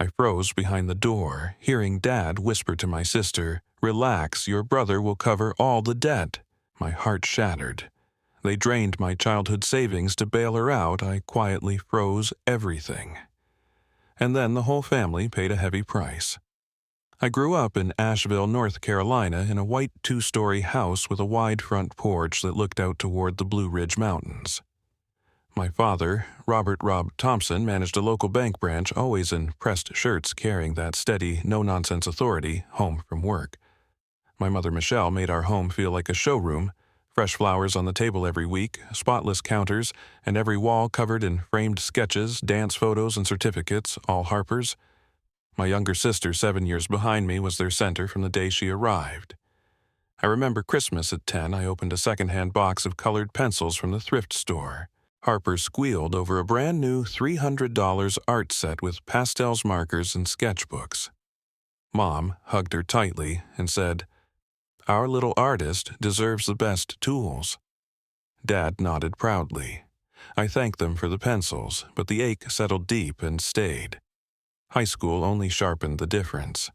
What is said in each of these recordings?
I froze behind the door, hearing Dad whisper to my sister, "Relax, your brother will cover all the debt." My heart shattered. They drained my childhood savings to bail her out. I quietly froze everything. And then the whole family paid a heavy price. I grew up in Asheville, North Carolina, in a white two-story house with a wide front porch that looked out toward the Blue Ridge Mountains. My father, Robert Rob Thompson, managed a local bank branch, always in pressed shirts carrying that steady, no-nonsense authority home from work. My mother, Michelle, made our home feel like a showroom, fresh flowers on the table every week, spotless counters, and every wall covered in framed sketches, dance photos, and certificates, all Harper's. My younger sister, 7 years behind me, was their center from the day she arrived. I remember Christmas at 10, I opened a second-hand box of colored pencils from the thrift store. Harper squealed over a brand-new $300 art set with pastels, markers, and sketchbooks. Mom hugged her tightly and said, "Our little artist deserves the best tools." Dad nodded proudly. I thanked them for the pencils, but the ache settled deep and stayed. High school only sharpened the difference.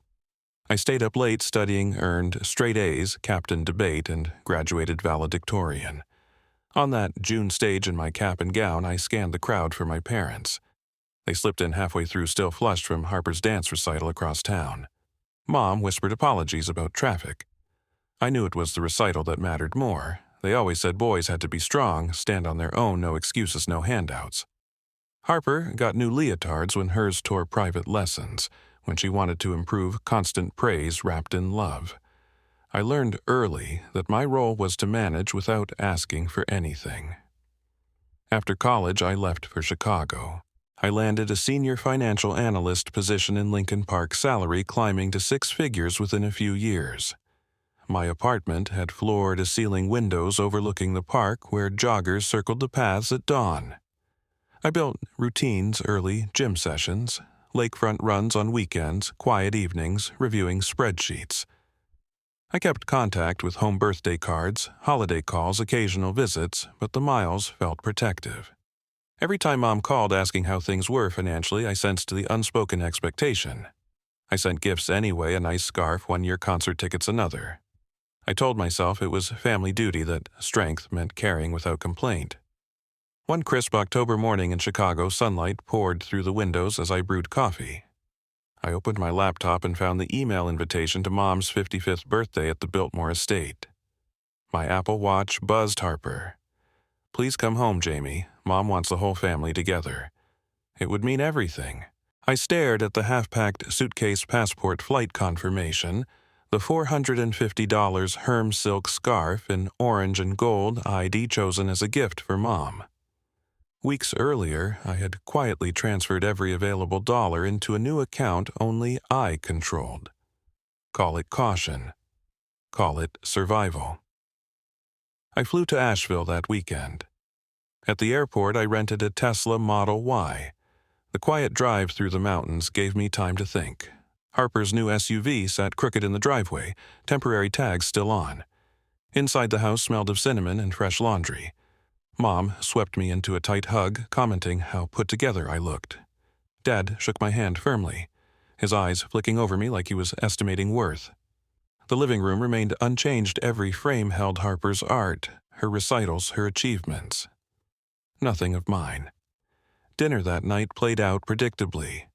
I stayed up late studying, earned straight A's, captained debate, and graduated valedictorian. On that June stage in my cap and gown, I scanned the crowd for my parents. They slipped in halfway through, still flushed from Harper's dance recital across town. Mom whispered apologies about traffic. I knew it was the recital that mattered more. They always said boys had to be strong, stand on their own, no excuses, no handouts. Harper got new leotards when hers tore private lessons, when she wanted to improve, constant praise wrapped in love. I learned early that my role was to manage without asking for anything. After college, I left for Chicago. I landed a senior financial analyst position in Lincoln Park, salary climbing to 6 figures within a few years. My apartment had floor-to-ceiling windows overlooking the park where joggers circled the paths at dawn. I built routines early, gym sessions, lakefront runs on weekends, quiet evenings, reviewing spreadsheets. I kept contact with home birthday cards, holiday calls, occasional visits, but the miles felt protective. Every time Mom called asking how things were financially, I sensed the unspoken expectation. I sent gifts anyway, a nice scarf, 1-year concert tickets another. I told myself it was family duty, that strength meant caring without complaint. One crisp October morning in Chicago, sunlight poured through the windows as I brewed coffee. I opened my laptop and found the email invitation to Mom's 55th birthday at the Biltmore estate. My Apple Watch buzzed Harper. "Please come home, Jamie. Mom wants the whole family together." It would mean everything. I stared at the half-packed suitcase passport flight confirmation, the $450 Herm silk scarf in orange and gold ID chosen as a gift for Mom. Weeks earlier, I had quietly transferred every available dollar into a new account only I controlled. Call it caution. Call it survival. I flew to Asheville that weekend. At the airport, I rented a Tesla Model Y. The quiet drive through the mountains gave me time to think. Harper's new SUV sat crooked in the driveway, temporary tags still on. Inside the house smelled of cinnamon and fresh laundry. Mom swept me into a tight hug, commenting how put together I looked. Dad shook my hand firmly, his eyes flicking over me like he was estimating worth. The living room remained unchanged. Every frame held Harper's art, her recitals, her achievements. Nothing of mine. Dinner that night played out predictably.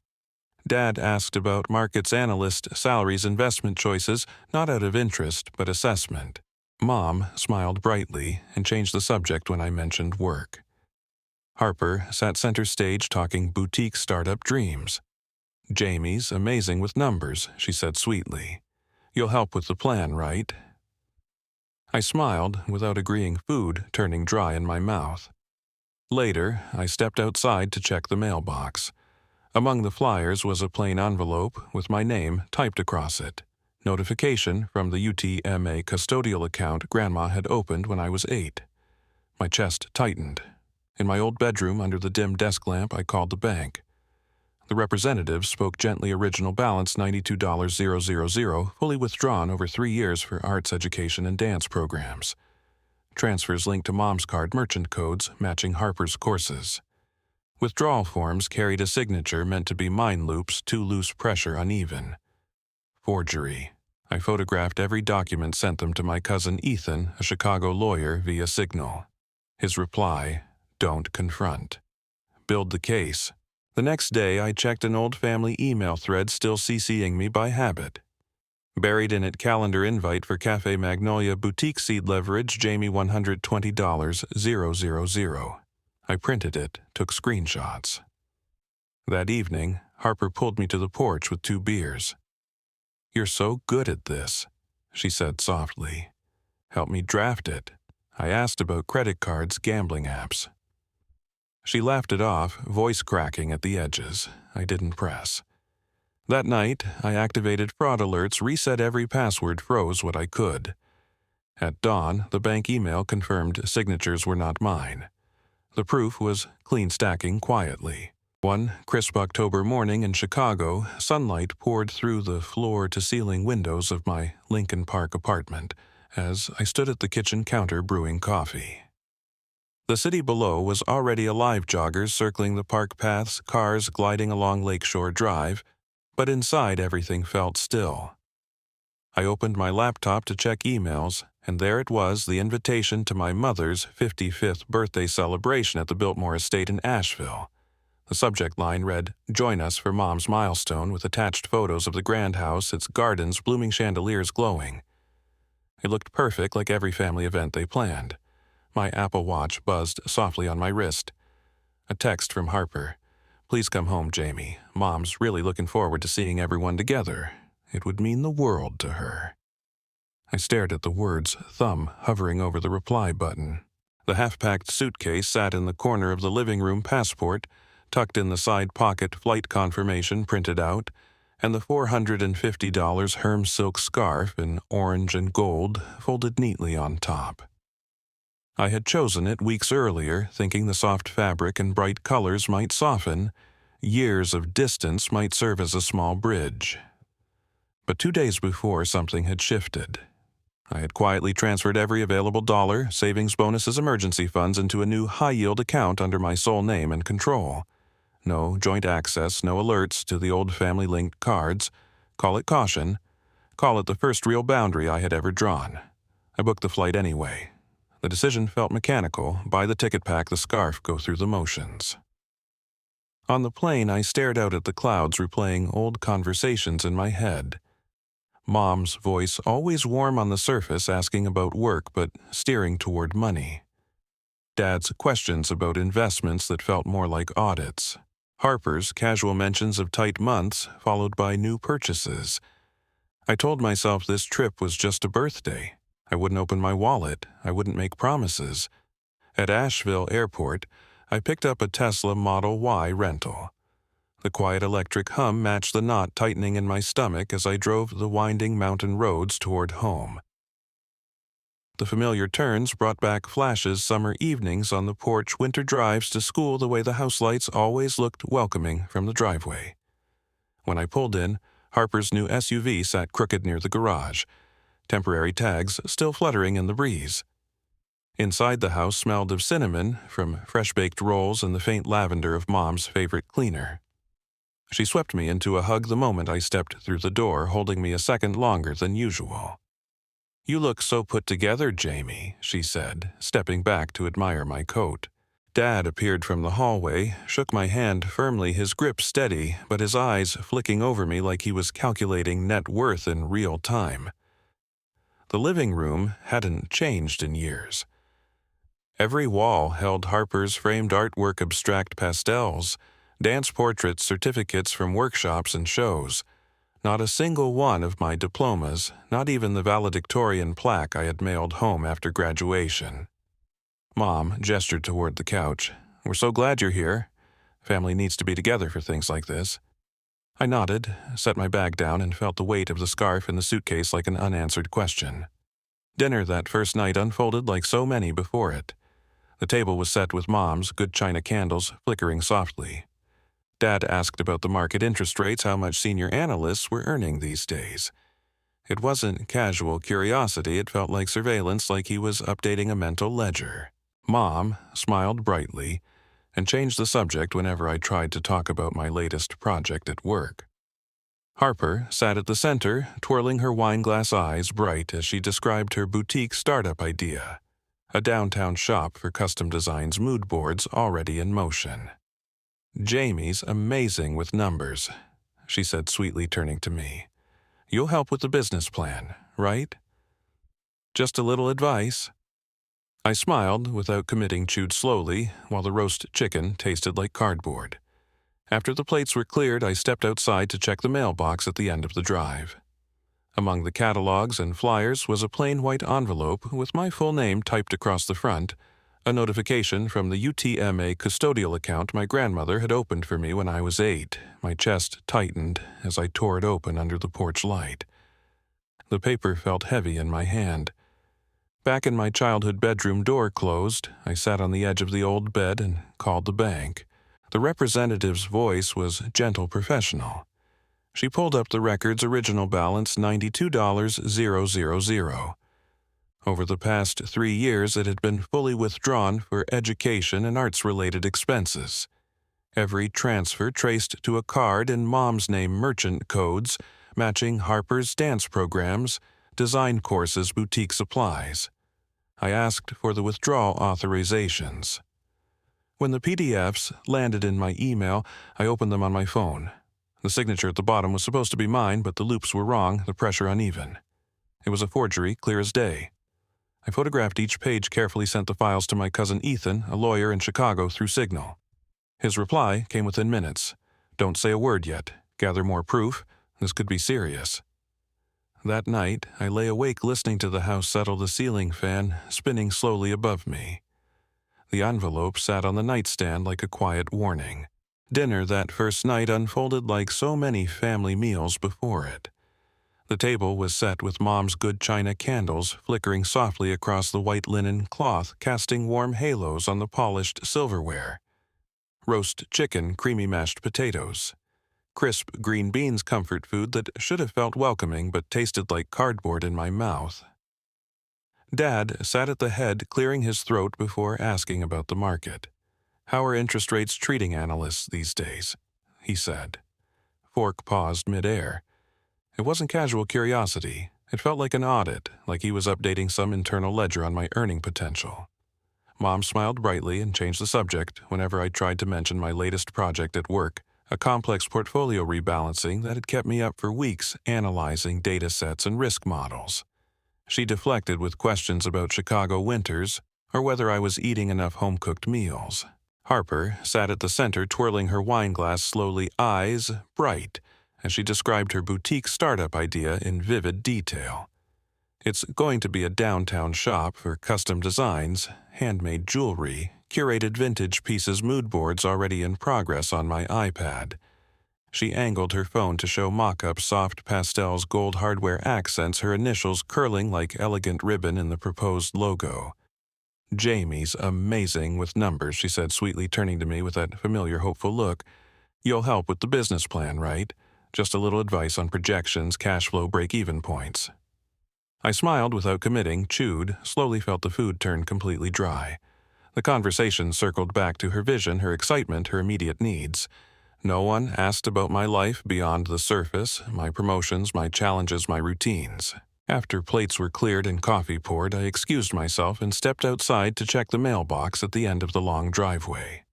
Dad asked about markets analyst salaries, investment choices, not out of interest, but assessment. Mom smiled brightly and changed the subject when I mentioned work. Harper sat center stage talking boutique startup dreams. "Jamie's amazing with numbers," she said sweetly. "You'll help with the plan, right?" I smiled without agreeing, food turning dry in my mouth. Later, I stepped outside to check the mailbox. Among the flyers was a plain envelope with my name typed across it. Notification from the UTMA custodial account Grandma had opened when I was 8. My chest tightened. In my old bedroom under the dim desk lamp, I called the bank. The representative spoke gently. Original balance $92,000, fully withdrawn over 3 years for arts education and dance programs. Transfers linked to Mom's card, merchant codes matching Harper's courses. Withdrawal forms carried a signature meant to be mine loops, too loose, pressure uneven. Forgery. I photographed every document, sent them to my cousin Ethan, a Chicago lawyer, via Signal. His reply, "Don't confront. Build the case." The next day, I checked an old family email thread still CCing me by habit. Buried in it, calendar invite for Cafe Magnolia Boutique Seed Leverage, Jamie $120, 000. I printed it, took screenshots. That evening, Harper pulled me to the porch with 2 beers. "You're so good at this," she said softly. "Help me draft it." I asked about credit cards, gambling apps. She laughed it off, voice cracking at the edges. I didn't press. That night, I activated fraud alerts, reset every password, froze what I could. At dawn, the bank email confirmed signatures were not mine. The proof was clean stacking quietly. One crisp October morning in Chicago, sunlight poured through the floor-to-ceiling windows of my Lincoln Park apartment as I stood at the kitchen counter brewing coffee. The city below was already alive, joggers circling the park paths, cars gliding along Lakeshore Drive, but inside everything felt still. I opened my laptop to check emails, and there it was, the invitation to my mother's 55th birthday celebration at the Biltmore Estate in Asheville. The subject line read, "Join us for Mom's milestone," with attached photos of the grand house, its gardens, blooming chandeliers glowing. It looked perfect, like every family event they planned. My Apple Watch buzzed softly on my wrist. A text from Harper. "Please come home, Jamie. Mom's really looking forward to seeing everyone together. It would mean the world to her." I stared at the words, thumb hovering over the reply button. The half-packed suitcase sat in the corner of the living room, passport, tucked in the side pocket, flight confirmation printed out, and the $450 Herm silk scarf in orange and gold folded neatly on top. I had chosen it weeks earlier, thinking the soft fabric and bright colors might soften. Years of distance might serve as a small bridge. But 2 days before, something had shifted. I had quietly transferred every available dollar, savings, bonuses, emergency funds into a new high-yield account under my sole name and control. No joint access, no alerts to the old family-linked cards. Call it caution. Call it the first real boundary I had ever drawn. I booked the flight anyway. The decision felt mechanical. Buy the ticket, pack the scarf, go through the motions. On the plane, I stared out at the clouds, replaying old conversations in my head. Mom's voice, always warm on the surface, asking about work but steering toward money. Dad's questions about investments that felt more like audits. Harper's casual mentions of tight months, followed by new purchases. I told myself this trip was just a birthday. I wouldn't open my wallet. I wouldn't make promises. At Asheville Airport, I picked up a Tesla Model Y rental. The quiet electric hum matched the knot tightening in my stomach as I drove the winding mountain roads toward home. The familiar turns brought back flashes, summer evenings on the porch, winter drives to school, the way the house lights always looked welcoming from the driveway. When I pulled in, Harper's new SUV sat crooked near the garage, temporary tags still fluttering in the breeze. Inside the house smelled of cinnamon, from fresh-baked rolls and the faint lavender of Mom's favorite cleaner. She swept me into a hug the moment I stepped through the door, holding me a second longer than usual. "You look so put together, Jamie," she said, stepping back to admire my coat. Dad appeared from the hallway, shook my hand firmly, his grip steady, but his eyes flicking over me like he was calculating net worth in real time. The living room hadn't changed in years. Every wall held Harper's framed artwork, abstract pastels, dance portraits, certificates from workshops and shows. Not a single one of my diplomas, not even the valedictorian plaque I had mailed home after graduation. Mom gestured toward the couch. "We're so glad you're here. Family needs to be together for things like this." I nodded, set my bag down, and felt the weight of the scarf in the suitcase like an unanswered question. Dinner that first night unfolded like so many before it. The table was set with Mom's good china candles flickering softly. Dad asked about the market interest rates, how much senior analysts were earning these days. It wasn't casual curiosity, it felt like surveillance, like he was updating a mental ledger. Mom smiled brightly. and changed the subject whenever I tried to talk about my latest project at work. Harper sat at the center, twirling her wine-glass eyes bright as she described her boutique startup idea, a downtown shop for custom designs mood boards already in motion. "Jamie's amazing with numbers," she said sweetly, turning to me. "You'll help with the business plan, right?" "Just a little advice." I smiled without committing, chewed slowly, while the roast chicken tasted like cardboard. After the plates were cleared, I stepped outside to check the mailbox at the end of the drive. Among the catalogs and flyers was a plain white envelope with my full name typed across the front, a notification from the UTMA custodial account my grandmother had opened for me when I was 8. My chest tightened as I tore it open under the porch light. The paper felt heavy in my hand. Back in my childhood bedroom, door closed, I sat on the edge of the old bed and called the bank. The representative's voice was gentle, professional. She pulled up the record's original balance, $92,000. Over the past 3 years, it had been fully withdrawn for education and arts-related expenses. Every transfer traced to a card in Mom's name merchant codes, matching Harper's dance programs, design courses, boutique supplies. I asked for the withdrawal authorizations. When the PDFs landed in my email, I opened them on my phone. The signature at the bottom was supposed to be mine, but the loops were wrong, the pressure uneven. It was a forgery, clear as day. I photographed each page, carefully sent the files to my cousin Ethan, a lawyer in Chicago, through Signal. His reply came within minutes. "Don't say a word yet. Gather more proof. This could be serious." That night, I lay awake listening to the house settle the ceiling fan spinning slowly above me. The envelope sat on the nightstand like a quiet warning. Dinner that first night unfolded like so many family meals before it. The table was set with Mom's good china candles flickering softly across the white linen cloth, casting warm halos on the polished silverware. Roast chicken, creamy mashed potatoes. Crisp green beans, comfort food that should have felt welcoming but tasted like cardboard in my mouth. Dad sat at the head, clearing his throat before asking about the market. "How are interest rates treating analysts these days?" he said. Fork paused midair. It wasn't casual curiosity. It felt like an audit, like he was updating some internal ledger on my earning potential. Mom smiled brightly and changed the subject whenever I tried to mention my latest project at work, a complex portfolio rebalancing that had kept me up for weeks analyzing data sets and risk models. She deflected with questions about Chicago winters or whether I was eating enough home-cooked meals. Harper sat at the center, twirling her wine glass slowly, eyes bright, as she described her boutique startup idea in vivid detail. "It's going to be a downtown shop for custom designs, handmade jewelry, curated vintage pieces, mood boards already in progress on my iPad." She angled her phone to show mock-up soft pastels, gold hardware accents, her initials curling like elegant ribbon in the proposed logo. "Jamie's amazing with numbers," she said sweetly, turning to me with that familiar hopeful look. "You'll help with the business plan, right? Just a little advice on projections, cash flow, break-even points." I smiled without committing, chewed, slowly felt the food turn completely dry. The conversation circled back to her vision, her excitement, her immediate needs. No one asked about my life beyond the surface, my promotions, my challenges, my routines. After plates were cleared and coffee poured, I excused myself and stepped outside to check the mailbox at the end of the long driveway.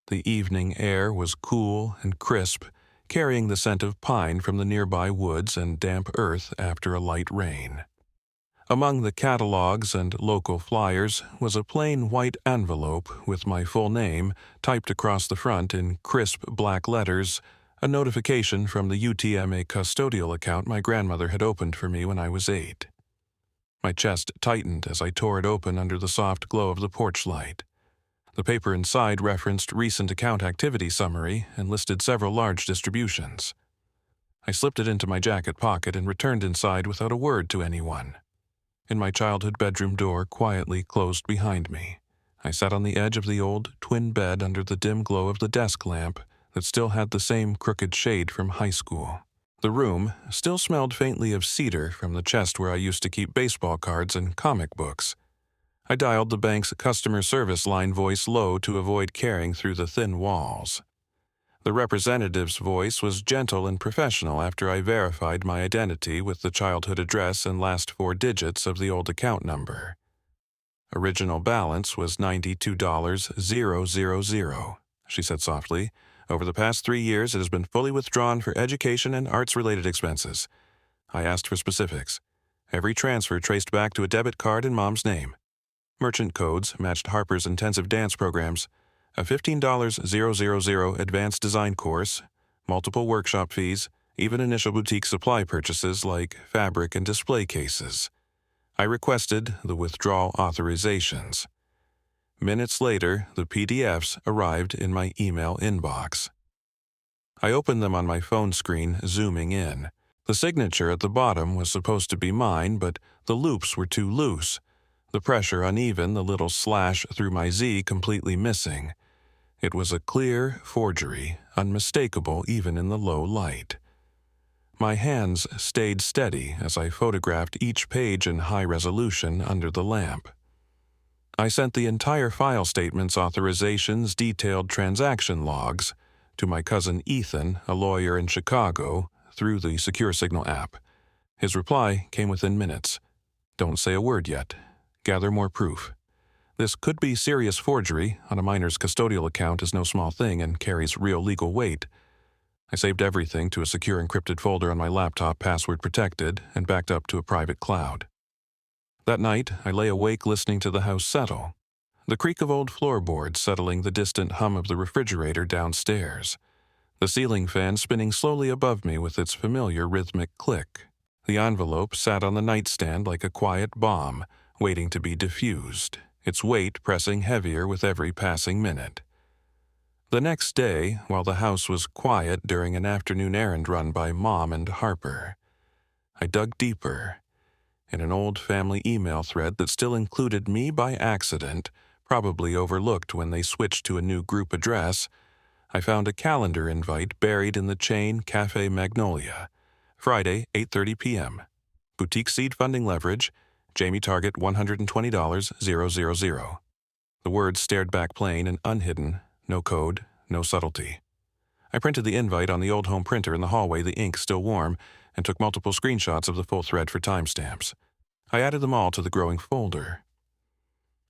The evening air was cool and crisp, carrying the scent of pine from the nearby woods and damp earth after a light rain. Among the catalogs and local flyers was a plain white envelope with my full name typed across the front in crisp black letters, a notification from the UTMA custodial account my grandmother had opened for me when I was 8. My chest tightened as I tore it open under the soft glow of the porch light. The paper inside referenced recent account activity summary and listed several large distributions. I slipped it into my jacket pocket and returned inside without a word to anyone. In my childhood bedroom, door quietly closed behind me. I sat on the edge of the old twin bed under the dim glow of the desk lamp that still had the same crooked shade from high school. The room still smelled faintly of cedar from the chest where I used to keep baseball cards and comic books. I dialed the bank's customer service line voice low to avoid carrying through the thin walls. The representative's voice was gentle and professional after I verified my identity with the childhood address and last 4 digits of the old account number. Original balance was $92,000, she said softly. Over the past 3 years, it has been fully withdrawn for education and arts-related expenses. I asked for specifics. Every transfer traced back to a debit card in Mom's name. Merchant codes matched Harper's intensive dance programs, a $15,000 advanced design course, multiple workshop fees, even initial boutique supply purchases like fabric and display cases. I requested the withdrawal authorizations. Minutes later, the PDFs arrived in my email inbox. I opened them on my phone screen, zooming in. The signature at the bottom was supposed to be mine, but the loops were too loose. The pressure uneven, the little slash through my Z completely missing. It was a clear forgery, unmistakable even in the low light. My hands stayed steady as I photographed each page in high resolution under the lamp. I sent the entire file statements, authorizations, detailed transaction logs to my cousin Ethan, a lawyer in Chicago, through the Secure Signal app. His reply came within minutes. Don't say a word yet. Gather more proof. This could be serious forgery on a minor's custodial account is no small thing and carries real legal weight. I saved everything to a secure encrypted folder on my laptop, password protected, and backed up to a private cloud. That night, I lay awake listening to the house settle. The creak of old floorboards settling the distant hum of the refrigerator downstairs. The ceiling fan spinning slowly above me with its familiar rhythmic click. The envelope sat on the nightstand like a quiet bomb, waiting to be diffused, its weight pressing heavier with every passing minute. The next day, while the house was quiet during an afternoon errand run by Mom and Harper, I dug deeper. In an old family email thread that still included me by accident, probably overlooked when they switched to a new group address, I found a calendar invite buried in the chain Cafe Magnolia. Friday, 8:30 p.m. Boutique seed funding leverage. Jamie target $120,000. The words stared back plain and unhidden, no code, no subtlety. I printed the invite on the old home printer in the hallway, the ink still warm, and took multiple screenshots of the full thread for timestamps. I added them all to the growing folder.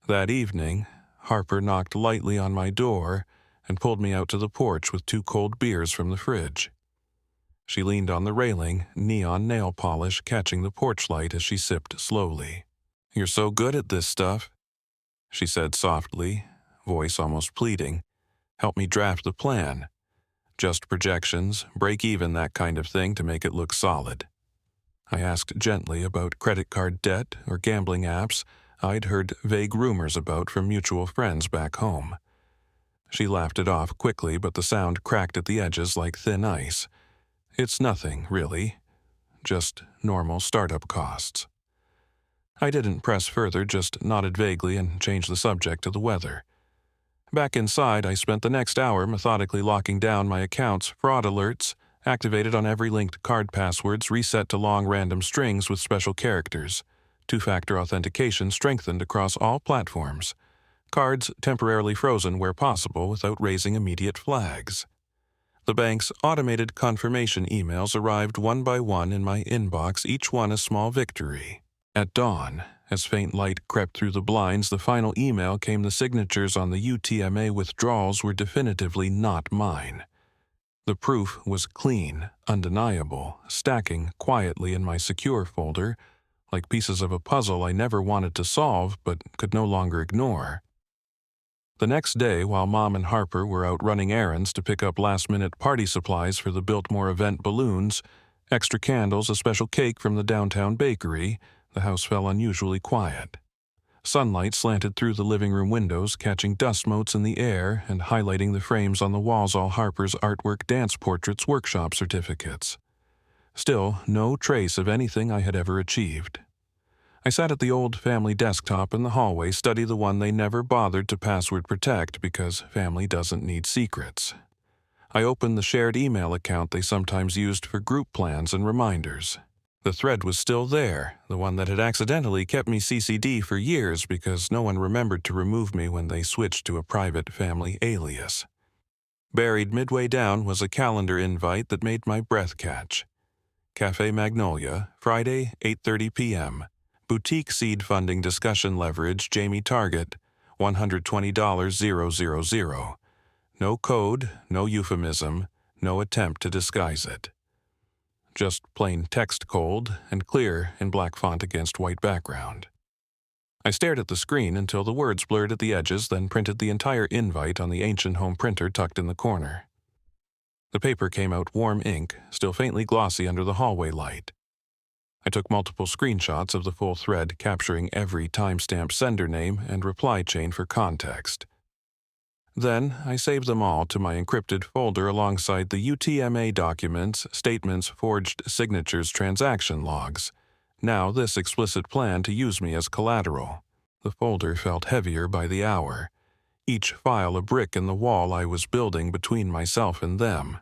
That evening, Harper knocked lightly on my door and pulled me out to the porch with 2 cold beers from the fridge. She leaned on the railing, neon nail polish catching the porch light as she sipped slowly. "You're so good at this stuff," she said softly, voice almost pleading. "Help me draft the plan. Just projections, break even, that kind of thing to make it look solid." I asked gently about credit card debt or gambling apps I'd heard vague rumors about from mutual friends back home. She laughed it off quickly, but the sound cracked at the edges like thin ice. "It's nothing, really. Just normal startup costs." I didn't press further, just nodded vaguely and changed the subject to the weather. Back inside, I spent the next hour methodically locking down my accounts, fraud alerts, activated on every linked card, passwords reset to long random strings with special characters, 2-factor authentication strengthened across all platforms, cards temporarily frozen where possible without raising immediate flags. The bank's automated confirmation emails arrived one by one in my inbox, each one a small victory. At dawn, as faint light crept through the blinds, the final email came. The signatures on the UTMA withdrawals were definitively not mine. The proof was clean, undeniable, stacking quietly in my secure folder, like pieces of a puzzle I never wanted to solve but could no longer ignore. The next day, while Mom and Harper were out running errands to pick up last-minute party supplies for the Biltmore event, balloons, extra candles, a special cake from the downtown bakery, the house fell unusually quiet. Sunlight slanted through the living room windows, catching dust motes in the air and highlighting the frames on the walls, all Harper's artwork, dance portraits, workshop certificates. Still, no trace of anything I had ever achieved. I sat at the old family desktop in the hallway, study the one they never bothered to password protect because family doesn't need secrets. I opened the shared email account they sometimes used for group plans and reminders. The thread was still there, the one that had accidentally kept me CCD for years because no one remembered to remove me when they switched to a private family alias. Buried midway down was a calendar invite that made my breath catch. Cafe Magnolia, Friday, 8:30 p.m. Boutique seed funding discussion leverage Jamie Target, $120,000. No code, no euphemism, no attempt to disguise it. Just plain text cold and clear in black font against white background. I stared at the screen until the words blurred at the edges, then printed the entire invite on the ancient home printer tucked in the corner. The paper came out warm ink, still faintly glossy under the hallway light. I took multiple screenshots of the full thread, capturing every timestamp sender name and reply chain for context. Then, I saved them all to my encrypted folder alongside the UTMA documents, statements, forged signatures, transaction logs. Now this explicit plan to use me as collateral. The folder felt heavier by the hour, each file a brick in the wall I was building between myself and them.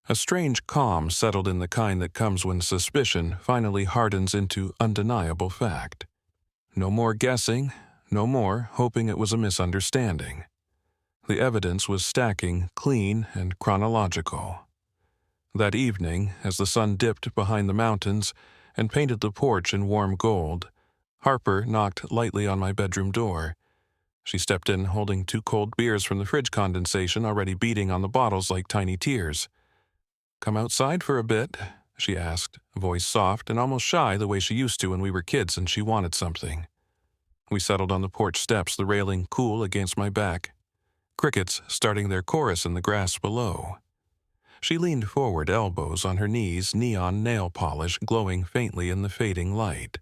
A strange calm settled in, the kind that comes when suspicion finally hardens into undeniable fact. No more guessing, no more hoping it was a misunderstanding. The evidence was stacking, clean and chronological. That evening, as the sun dipped behind the mountains and painted the porch in warm gold, Harper knocked lightly on my bedroom door. She stepped in holding 2 cold beers from the fridge condensation already beating on the bottles like tiny tears. "Come outside for a bit?" she asked, voice soft and almost shy the way she used to when we were kids and she wanted something. We settled on the porch steps, the railing cool against my back. Crickets starting their chorus in the grass below. She leaned forward, elbows on her knees, neon nail polish glowing faintly in the fading light.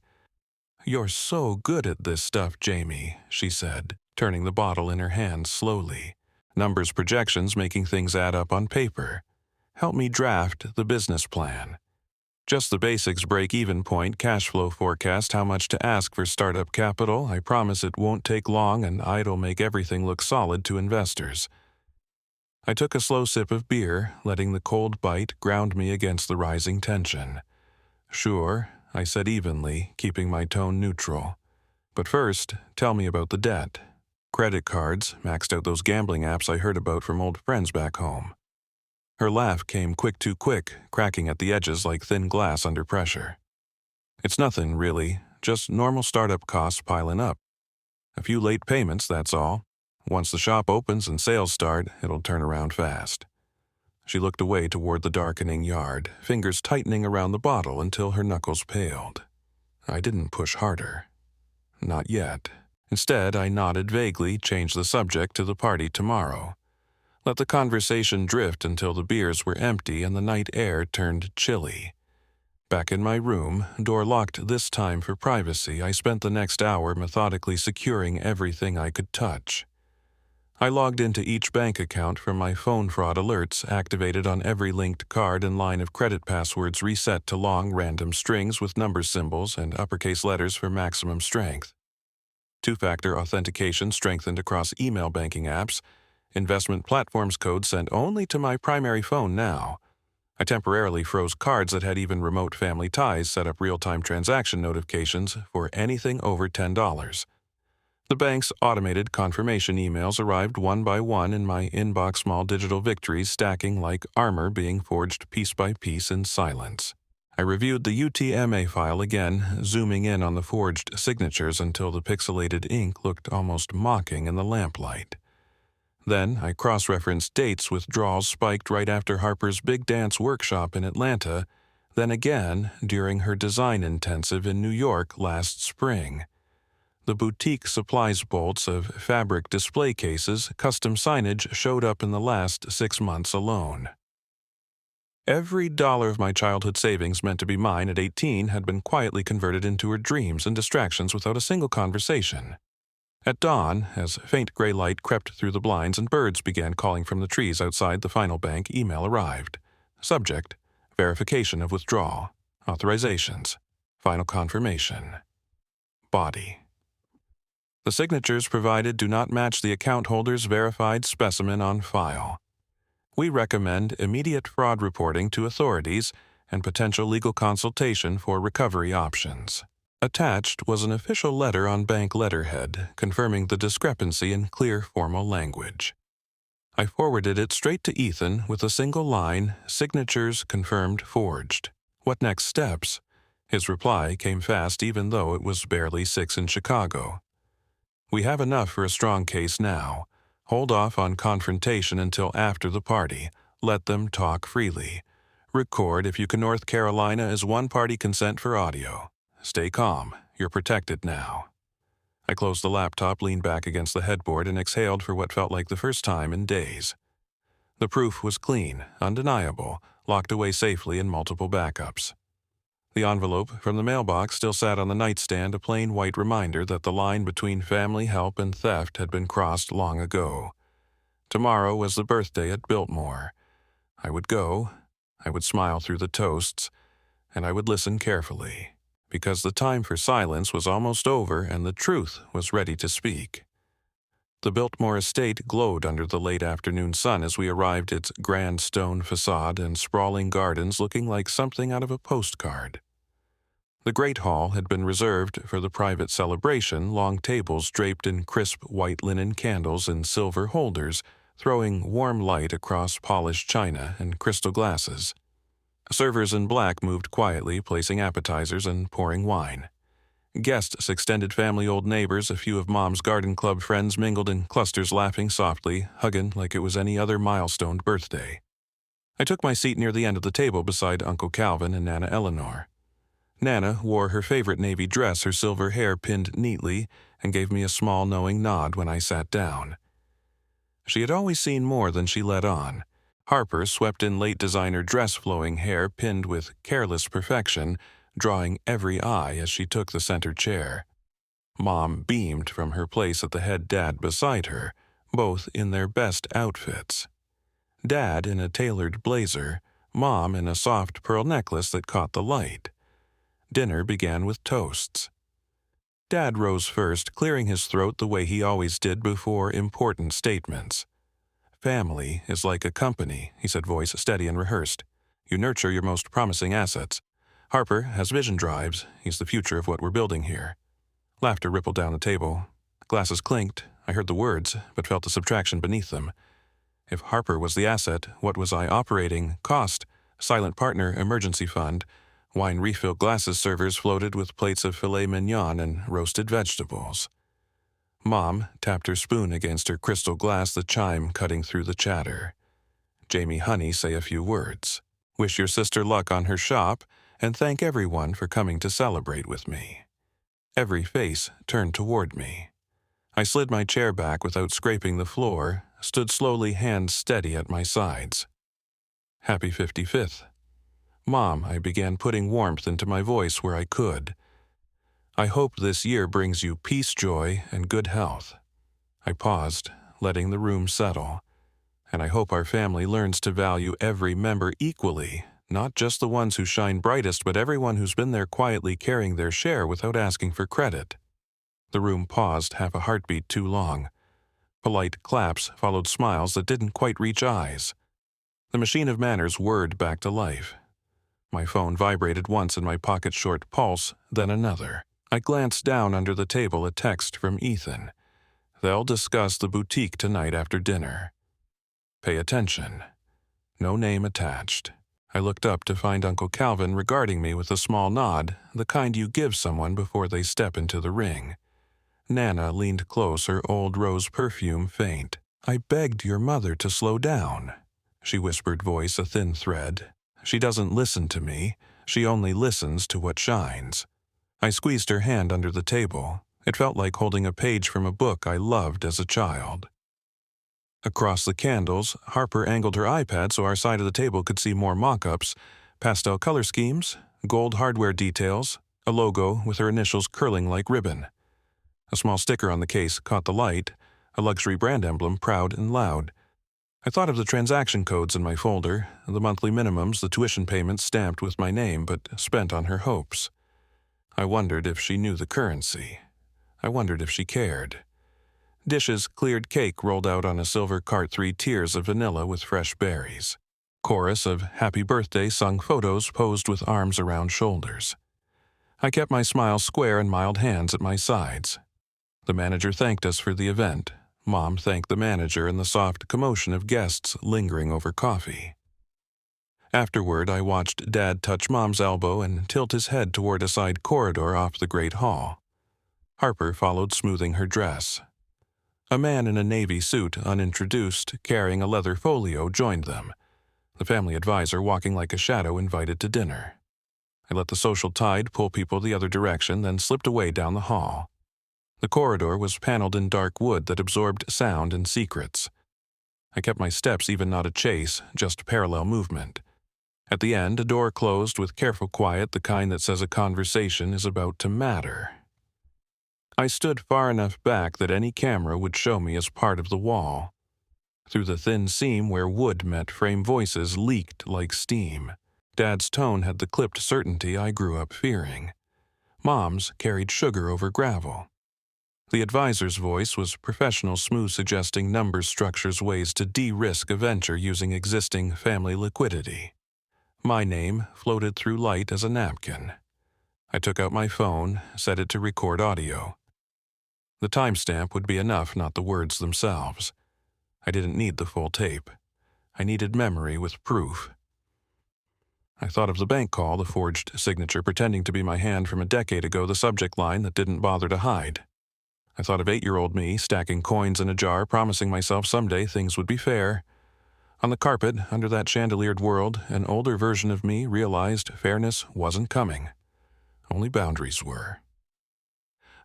"You're so good at this stuff, Jamie," she said, turning the bottle in her hand slowly. Numbers, projections, making things add up on paper. "Help me draft the business plan. Just the basics, break-even point, cash flow forecast, how much to ask for startup capital. I promise it won't take long and I'll make everything look solid to investors." I took a slow sip of beer, letting the cold bite ground me against the rising tension. "Sure," I said evenly, keeping my tone neutral. "But first, tell me about the debt. Credit cards, maxed out those gambling apps I heard about from old friends back home." Her laugh came quick, too quick, cracking at the edges like thin glass under pressure. "It's nothing, really, just normal startup costs piling up. A few late payments, that's all. Once the shop opens and sales start, it'll turn around fast." She looked away toward the darkening yard, fingers tightening around the bottle until her knuckles paled. I didn't push harder. Not yet. Instead, I nodded vaguely, changed the subject to the party tomorrow. Let the conversation drift until the beers were empty and the night air turned chilly. Back in my room, door locked this time for privacy, I spent the next hour methodically securing everything I could touch. I logged into each bank account from my phone fraud alerts, activated on every linked card and line of credit passwords reset to long random strings with number symbols and uppercase letters for maximum strength. Two-factor authentication strengthened across email banking apps. Investment platforms code sent only to my primary phone now. I temporarily froze cards that had even remote family ties, set up real-time transaction notifications for anything over $10. The bank's automated confirmation emails arrived one by one in my inbox, small digital victories stacking like armor being forged piece by piece in silence. I reviewed the UTMA file again, zooming in on the forged signatures until the pixelated ink looked almost mocking in the lamplight. Then I cross-referenced dates, withdrawals spiked right after Harper's big dance workshop in Atlanta, then again during her design intensive in New York last spring. The boutique supplies bolts of fabric display cases, custom signage showed up in the last 6 months alone. Every dollar of my childhood savings meant to be mine at 18 had been quietly converted into her dreams and distractions without a single conversation. At dawn, as faint gray light crept through the blinds and birds began calling from the trees outside the final bank, email arrived. Subject: verification of withdrawal. Authorizations. Final confirmation. Body. The signatures provided do not match the account holder's verified specimen on file. We recommend immediate fraud reporting to authorities and potential legal consultation for recovery options. Attached was an official letter on bank letterhead confirming the discrepancy in clear formal language. I forwarded it straight to Ethan with a single line, "Signatures confirmed forged. What next steps?" His reply came fast even though it was barely 6 in Chicago. "We have enough for a strong case now. Hold off on confrontation until after the party. Let them talk freely. Record if you can. North Carolina is one-party consent for audio. Stay calm. You're protected now." I closed the laptop, leaned back against the headboard, and exhaled for what felt like the first time in days. The proof was clean, undeniable, locked away safely in multiple backups. The envelope from the mailbox still sat on the nightstand, a plain white reminder that the line between family help and theft had been crossed long ago. Tomorrow was the birthday at Biltmore. I would go, I would smile through the toasts, and I would listen carefully, because the time for silence was almost over and the truth was ready to speak. The Biltmore estate glowed under the late afternoon sun as we arrived, its grand stone facade and sprawling gardens looking like something out of a postcard. The great hall had been reserved for the private celebration, long tables draped in crisp white linen candles in silver holders, throwing warm light across polished china and crystal glasses. Servers in black moved quietly, placing appetizers and pouring wine. Guests, extended family, old neighbors, a few of Mom's garden club friends mingled in clusters, laughing softly, hugging like it was any other milestone birthday. I took my seat near the end of the table beside Uncle Calvin and Nana Eleanor. Nana wore her favorite navy dress, her silver hair pinned neatly, and gave me a small knowing nod when I sat down. She had always seen more than she let on. Harper swept in late designer dress, flowing hair pinned with careless perfection, drawing every eye as she took the center chair. Mom beamed from her place at the head, Dad beside her, both in their best outfits. Dad in a tailored blazer, Mom in a soft pearl necklace that caught the light. Dinner began with toasts. Dad rose first, clearing his throat the way he always did before important statements. "Family is like a company," he said, voice steady and rehearsed. "You nurture your most promising assets. Harper has vision drives. He's the future of what we're building here." Laughter rippled down the table. Glasses clinked. I heard the words, but felt the subtraction beneath them. If Harper was the asset, what was I operating? Cost, silent partner, emergency fund. Wine refill glasses servers floated with plates of filet mignon and roasted vegetables. Mom tapped her spoon against her crystal glass, the chime cutting through the chatter. Jamie Honey say a few words. Wish your sister luck on her shop, and thank everyone for coming to celebrate with me. Every face turned toward me. I slid my chair back without scraping the floor, stood slowly, hands steady at my sides. "Happy 55th. Mom," I began, putting warmth into my voice where I could. "I hope this year brings you peace, joy, and good health." I paused, letting the room settle. "And I hope our family learns to value every member equally, not just the ones who shine brightest, but everyone who's been there quietly carrying their share without asking for credit." The room paused, half a heartbeat too long. Polite claps followed smiles that didn't quite reach eyes. The machine of manners whirred back to life. My phone vibrated once in my pocket's short pulse, then another. I glanced down under the table, a text from Ethan. "They'll discuss the boutique tonight after dinner. Pay attention." No name attached. I looked up to find Uncle Calvin regarding me with a small nod, the kind you give someone before they step into the ring. Nana leaned close, her old rose perfume faint. "I begged your mother to slow down," she whispered, voice a thin thread. "She doesn't listen to me. She only listens to what shines." I squeezed her hand under the table. It felt like holding a page from a book I loved as a child. Across the candles, Harper angled her iPad so our side of the table could see more mock-ups, pastel color schemes, gold hardware details, a logo with her initials curling like ribbon. A small sticker on the case caught the light, a luxury brand emblem, proud and loud. I thought of the transaction codes in my folder, the monthly minimums, the tuition payments stamped with my name but spent on her hopes. I wondered if she knew the currency. I wondered if she cared. Dishes cleared cake rolled out on a silver cart, 3 tiers of vanilla with fresh berries. chorus of happy birthday sung photos posed with arms around shoulders. I kept my smile square and mild hands at my sides. The manager thanked us for the event. Mom thanked the manager and the soft commotion of guests lingering over coffee. Afterward, I watched Dad touch Mom's elbow and tilt his head toward a side corridor off the great hall. Harper followed, smoothing her dress. A man in a navy suit, unintroduced, carrying a leather folio, joined them. The family advisor, walking like a shadow, invited to dinner. I let the social tide pull people the other direction, then slipped away down the hall. The corridor was paneled in dark wood that absorbed sound and secrets. I kept my steps even, not a chase, just parallel movement. At the end, a door closed with careful quiet, the kind that says a conversation is about to matter. I stood far enough back that any camera would show me as part of the wall. Through the thin seam where wood met frame, voices leaked like steam. Dad's tone had the clipped certainty I grew up fearing. Mom's carried sugar over gravel. The advisor's voice was professional, smooth, suggesting numbers, structures, ways to de-risk a venture using existing family liquidity. My name floated through light as a napkin. I took out my phone, set it to record audio. The timestamp would be enough, not the words themselves. I didn't need the full tape. I needed memory with proof. I thought of the bank call, the forged signature pretending to be my hand from a decade ago, the subject line that didn't bother to hide. I thought of 8-year-old me, stacking coins in a jar, promising myself someday things would be fair. On the carpet, under that chandeliered world, an older version of me realized fairness wasn't coming. Only boundaries were.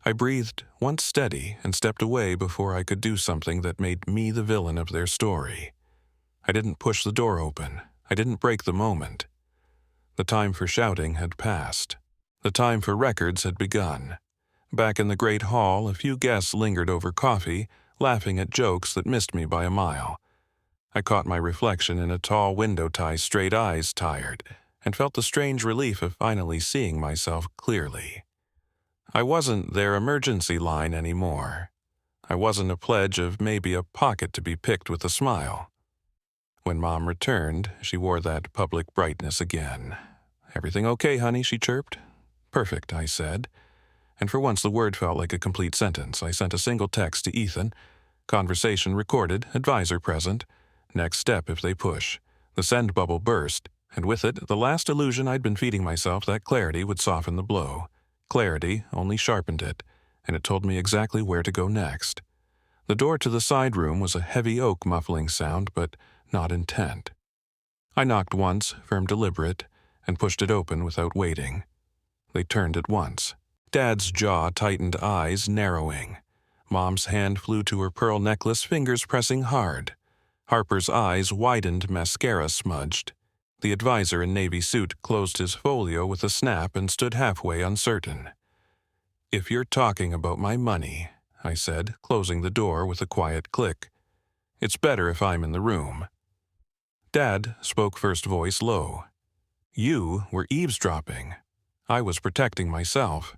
I breathed once steady and stepped away before I could do something that made me the villain of their story. I didn't push the door open. I didn't break the moment. The time for shouting had passed. The time for records had begun. Back in the great hall, a few guests lingered over coffee, laughing at jokes that missed me by a mile. I caught my reflection in a tall window tie, straight eyes tired, and felt the strange relief of finally seeing myself clearly. I wasn't their emergency line anymore. I wasn't a pledge of maybe a pocket to be picked with a smile. When Mom returned, she wore that public brightness again. "Everything okay, honey?" she chirped. "Perfect," I said. And for once the word felt like a complete sentence. I sent a single text to Ethan. Conversation recorded, advisor present. Next step if they push. The send bubble burst, and with it, the last illusion I'd been feeding myself that clarity would soften the blow. Clarity only sharpened it, and it told me exactly where to go next. The door to the side room was a heavy oak muffling sound, but not intent. I knocked once, firm, deliberate, and pushed it open without waiting. They turned at once. Dad's jaw tightened, eyes narrowing. Mom's hand flew to her pearl necklace, fingers pressing hard. Harper's eyes widened, mascara smudged. The advisor in navy suit closed his folio with a snap and stood halfway, uncertain. "If you're talking about my money," I said, closing the door with a quiet click, "it's better if I'm in the room." Dad spoke first, voice low. "You were eavesdropping. I was protecting myself."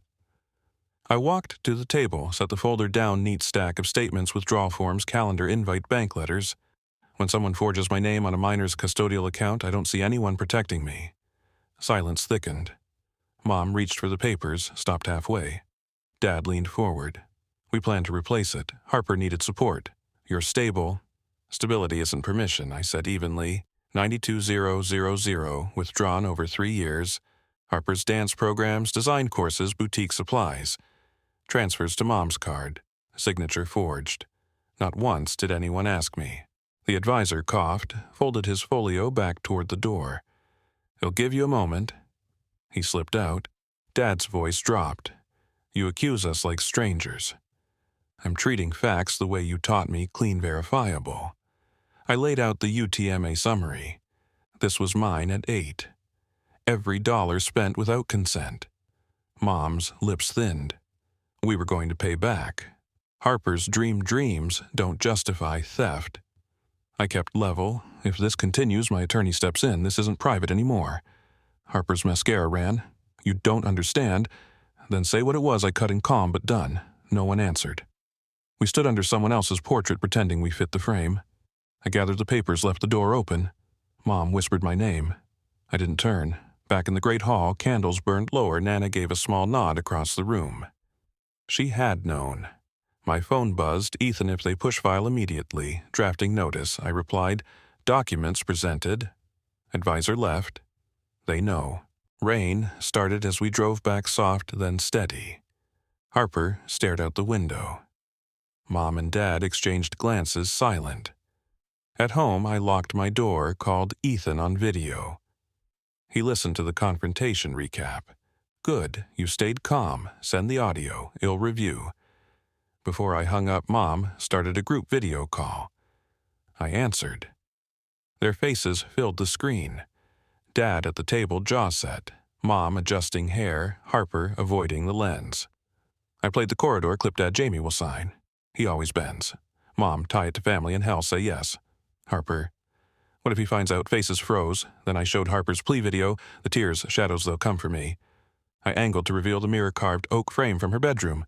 I walked to the table, set the folder down, neat stack of statements, withdrawal forms, calendar, invite, bank letters. When someone forges my name on a minor's custodial account, I don't see anyone protecting me. Silence thickened. Mom reached for the papers, stopped halfway. Dad leaned forward. "We plan to replace it. Harper needed support. You're stable." "Stability isn't permission," I said evenly. 92,000, withdrawn over 3 years. Harper's dance programs, design courses, boutique supplies. Transfers to Mom's card. Signature forged. Not once did anyone ask me. The advisor coughed, folded his folio back toward the door. "He'll give you a moment." He slipped out. Dad's voice dropped. "You accuse us like strangers." "I'm treating facts the way you taught me, clean, verifiable." I laid out the UTMA summary. This was mine at 8. Every dollar spent without consent. Mom's lips thinned. We were going to pay back. Harper's dreams don't justify theft. I kept level. "If this continues, my attorney steps in. This isn't private anymore." Harper's mascara ran. "You don't understand." "Then say what it was." I cut in, calm but done. No one answered. We stood under someone else's portrait, pretending we fit the frame. I gathered the papers, left the door open. Mom whispered my name. I didn't turn. Back in the great hall, candles burned lower. Nana gave a small nod across the room. She had known. My phone buzzed. Ethan, if they push file immediately. Drafting notice. I replied. Documents presented. Advisor left. They know. Rain started as we drove back, soft, then steady. Harper stared out the window. Mom and Dad exchanged glances, silent. At home, I locked my door, called Ethan on video. He listened to the confrontation recap. Good, you stayed calm. Send the audio. I'll review. Before I hung up, Mom started a group video call. I answered. Their faces filled the screen. Dad at the table, jaw set. Mom adjusting hair, Harper avoiding the lens. I played the corridor clip Dad Jamie will sign. He always bends. Mom, tie it to family and hell, say yes. Harper. What if he finds out? Faces froze. Then I showed Harper's plea video. The tears, shadows, they'll come for me. I angled to reveal the mirror-carved oak frame from her bedroom.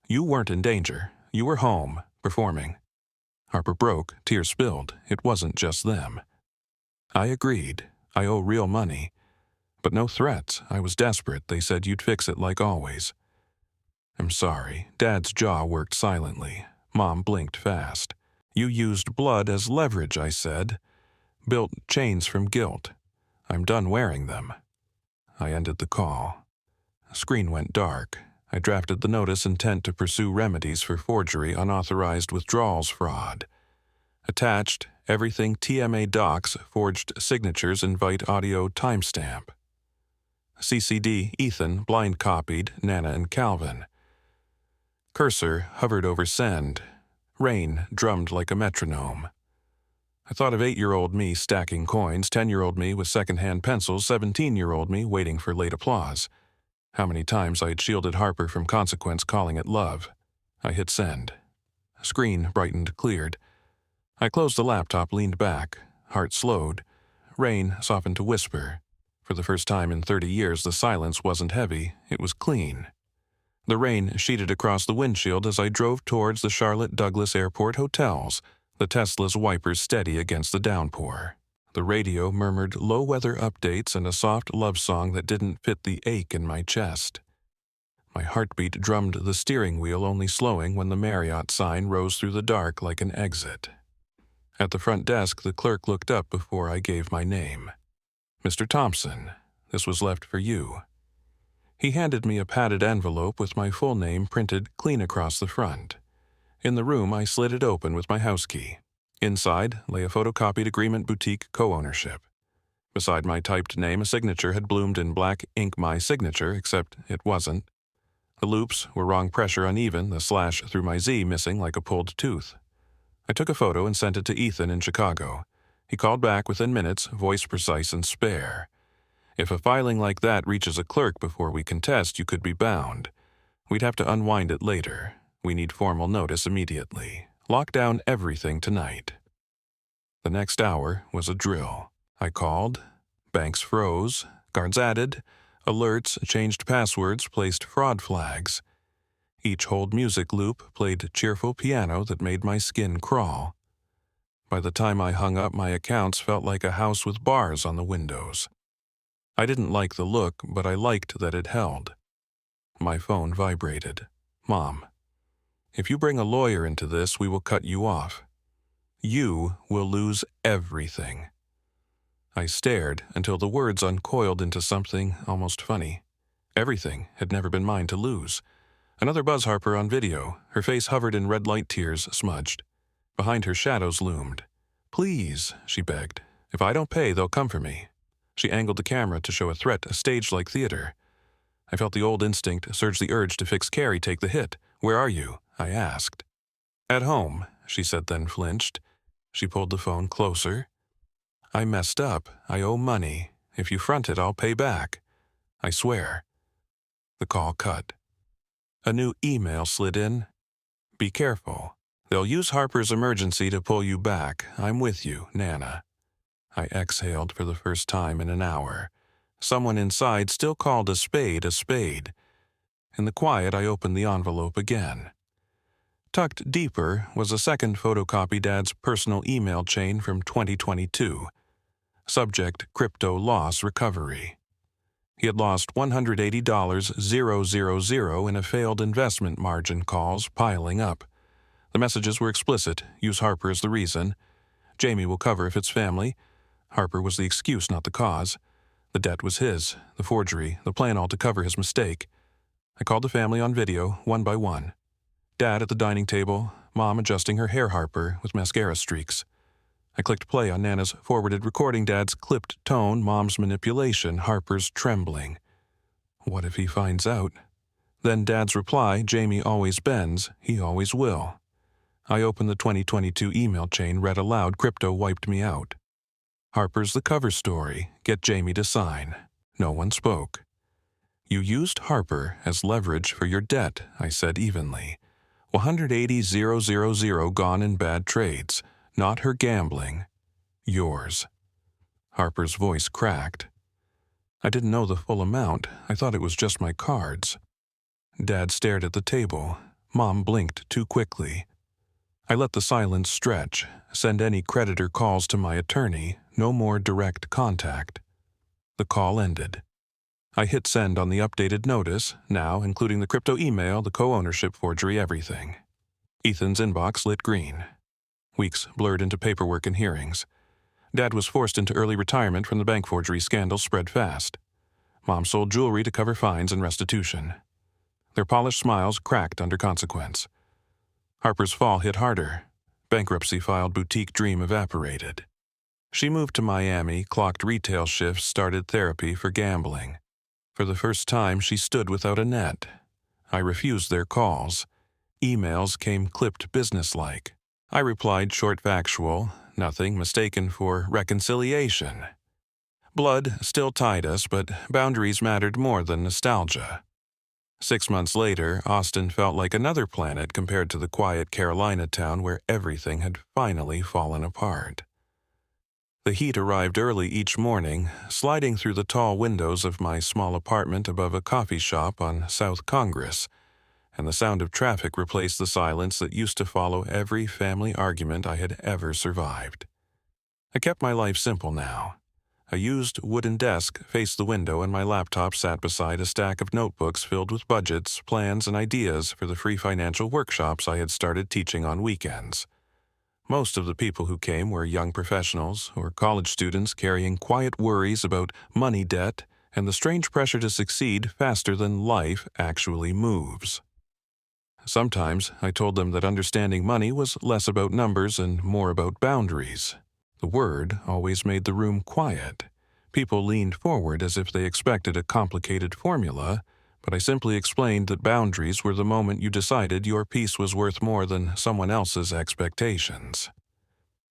You weren't in danger. You were home, performing. Harper broke, tears spilled. It wasn't just them. I agreed. I owe real money. But no threats. I was desperate. They said you'd fix it like always. I'm sorry. Dad's jaw worked silently. Mom blinked fast. You used blood as leverage, I said. Built chains from guilt. I'm done wearing them. I ended the call. The screen went dark. I drafted the notice, intent to pursue remedies for forgery, unauthorized withdrawals fraud. Attached, everything TMA docs, forged signatures, invite audio timestamp. CCD, Ethan, blind copied, Nana and Calvin. Cursor hovered over send. Rain drummed like a metronome. I thought of 8-year-old me stacking coins, 10-year-old me with second-hand pencils, 17-year-old me waiting for late applause. How many times I had shielded Harper from consequence, calling it love. I hit send. Screen brightened, cleared. I closed the laptop, leaned back. Heart slowed. Rain softened to whisper. For the first time in 30 years, the silence wasn't heavy. It was clean. The rain sheeted across the windshield as I drove towards the Charlotte Douglas Airport hotels, the Tesla's wipers steady against the downpour. The radio murmured low-weather updates and a soft love song that didn't fit the ache in my chest. My heartbeat drummed the steering wheel, only slowing when the Marriott sign rose through the dark like an exit. At the front desk, the clerk looked up before I gave my name. Mr. Thompson, this was left for you. He handed me a padded envelope with my full name printed clean across the front. In the room, I slid it open with my house key. Inside lay a photocopied agreement, boutique co-ownership. Beside my typed name, a signature had bloomed in black ink, my signature, except it wasn't. The loops were wrong pressure, uneven, the slash through my Z missing like a pulled tooth. I took a photo and sent it to Ethan in Chicago. He called back within minutes, voice precise and spare. If a filing like that reaches a clerk before we contest, you could be bound. We'd have to unwind it later. We need formal notice immediately. Lock down everything tonight. The next hour was a drill. I called. Banks froze. Guards added. Alerts, changed passwords, placed fraud flags. Each hold music loop played cheerful piano that made my skin crawl. By the time I hung up, my accounts felt like a house with bars on the windows. I didn't like the look, but I liked that it held. My phone vibrated. Mom, if you bring a lawyer into this, we will cut you off. You will lose everything. I stared until the words uncoiled into something almost funny. Everything had never been mine to lose. Another Buzz Harper on video. Her face hovered in red light, tears smudged. Behind her, shadows loomed. Please, she begged. If I don't pay, they'll come for me. She angled the camera to show a threat, a stage-like theater. I felt the old instinct surge, the urge to fix Carrie, take the hit. Where are you? I asked. At home, she said, then flinched. She pulled the phone closer. I messed up. I owe money. If you front it, I'll pay back. I swear. The call cut. A new email slid in. Be careful. They'll use Harper's emergency to pull you back. I'm with you, Nana. I exhaled for the first time in an hour. Someone inside still called a spade a spade. In the quiet, I opened the envelope again. Tucked deeper was a second photocopy, Dad's personal email chain from 2022. Subject: crypto loss recovery. He had lost $180,000 in a failed investment margin calls piling up. The messages were explicit. Use Harper as the reason. Jamie will cover if it's family. Harper was the excuse, not the cause. The debt was his, the forgery, the plan all to cover his mistake. I called the family on video, one by one. Dad at the dining table, Mom adjusting her hair Harper with mascara streaks. I clicked play on Nana's forwarded recording, Dad's clipped tone, Mom's manipulation, Harper's trembling. What if he finds out? Then Dad's reply, Jamie always bends, he always will. I opened the 2022 email chain, read aloud, crypto wiped me out. Harper's the cover story, get Jamie to sign. No one spoke. You used Harper as leverage for your debt, I said evenly. 180,000 gone in bad trades. Not her gambling. Yours. Harper's voice cracked. I didn't know the full amount. I thought it was just my cards. Dad stared at the table. Mom blinked too quickly. I let the silence stretch. Send any creditor calls to my attorney. No more direct contact. The call ended. I hit send on the updated notice, now including the crypto email, the co-ownership forgery, everything. Ethan's inbox lit green. Weeks blurred into paperwork and hearings. Dad was forced into early retirement from the bank forgery scandal spread fast. Mom sold jewelry to cover fines and restitution. Their polished smiles cracked under consequence. Harper's fall hit harder. Bankruptcy filed boutique dream evaporated. She moved to Miami, clocked retail shifts, started therapy for gambling. For the first time, she stood without a net. I refused their calls. Emails came clipped businesslike. I replied short factual, nothing mistaken for reconciliation. Blood still tied us, but boundaries mattered more than nostalgia. 6 months later, Austin felt like another planet compared to the quiet Carolina town where everything had finally fallen apart. The heat arrived early each morning, sliding through the tall windows of my small apartment above a coffee shop on South Congress, and the sound of traffic replaced the silence that used to follow every family argument I had ever survived. I kept my life simple now. A used wooden desk faced the window, and my laptop sat beside a stack of notebooks filled with budgets, plans, and ideas for the free financial workshops I had started teaching on weekends. Most of the people who came were young professionals or college students carrying quiet worries about money debt and the strange pressure to succeed faster than life actually moves. Sometimes I told them that understanding money was less about numbers and more about boundaries. The word always made the room quiet. People leaned forward as if they expected a complicated formula, but I simply explained that boundaries were the moment you decided your piece was worth more than someone else's expectations.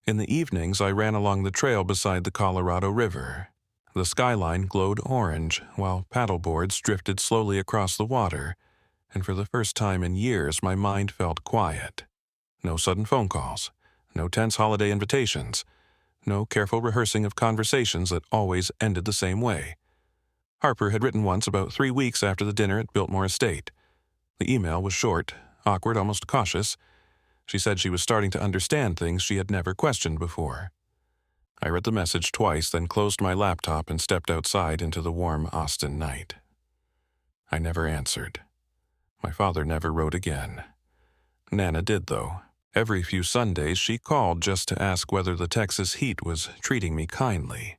In the evenings, I ran along the trail beside the Colorado River. The skyline glowed orange, while paddleboards drifted slowly across the water, and for the first time in years my mind felt quiet. No sudden phone calls, no tense holiday invitations, no careful rehearsing of conversations that always ended the same way. Harper had written once about 3 weeks after the dinner at Biltmore Estate. The email was short, awkward, almost cautious. She said she was starting to understand things she had never questioned before. I read the message twice, then closed my laptop and stepped outside into the warm Austin night. I never answered. My father never wrote again. Nana did, though. Every few Sundays she called just to ask whether the Texas heat was treating me kindly.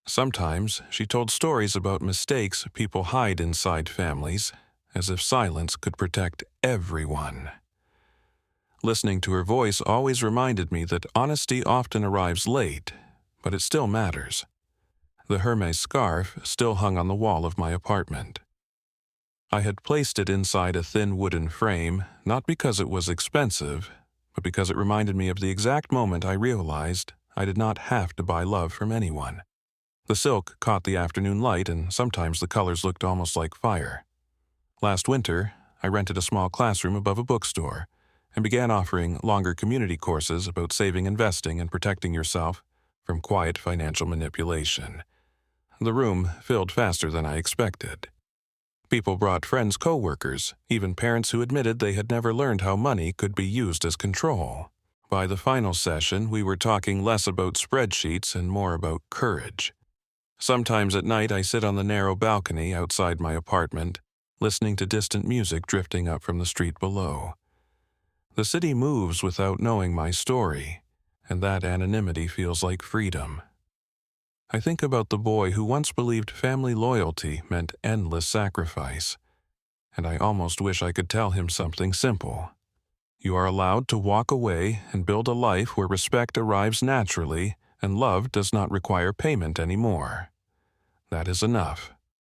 Sometimes she told stories about mistakes people hide inside families, as if silence could protect everyone. Listening to her voice always reminded me that honesty often arrives late, but it still matters. The Hermes scarf still hung on the wall of my apartment. I had placed it inside a thin wooden frame, not because it was expensive, but because it reminded me of the exact moment I realized I did not have to buy love from anyone. The silk caught the afternoon light, and sometimes the colors looked almost like fire. Last winter, I rented a small classroom above a bookstore and began offering longer community courses about saving, investing, and protecting yourself from quiet financial manipulation. The room filled faster than I expected. People brought friends, co-workers, even parents who admitted they had never learned how money could be used as control. By the final session, we were talking less about spreadsheets and more about courage. Sometimes at night I sit on the narrow balcony outside my apartment, listening to distant music drifting up from the street below. The city moves without knowing my story, and that anonymity feels like freedom. I think about the boy who once believed family loyalty meant endless sacrifice, and I almost wish I could tell him something simple. You are allowed to walk away and build a life where respect arrives naturally and love does not require payment anymore. That is enough.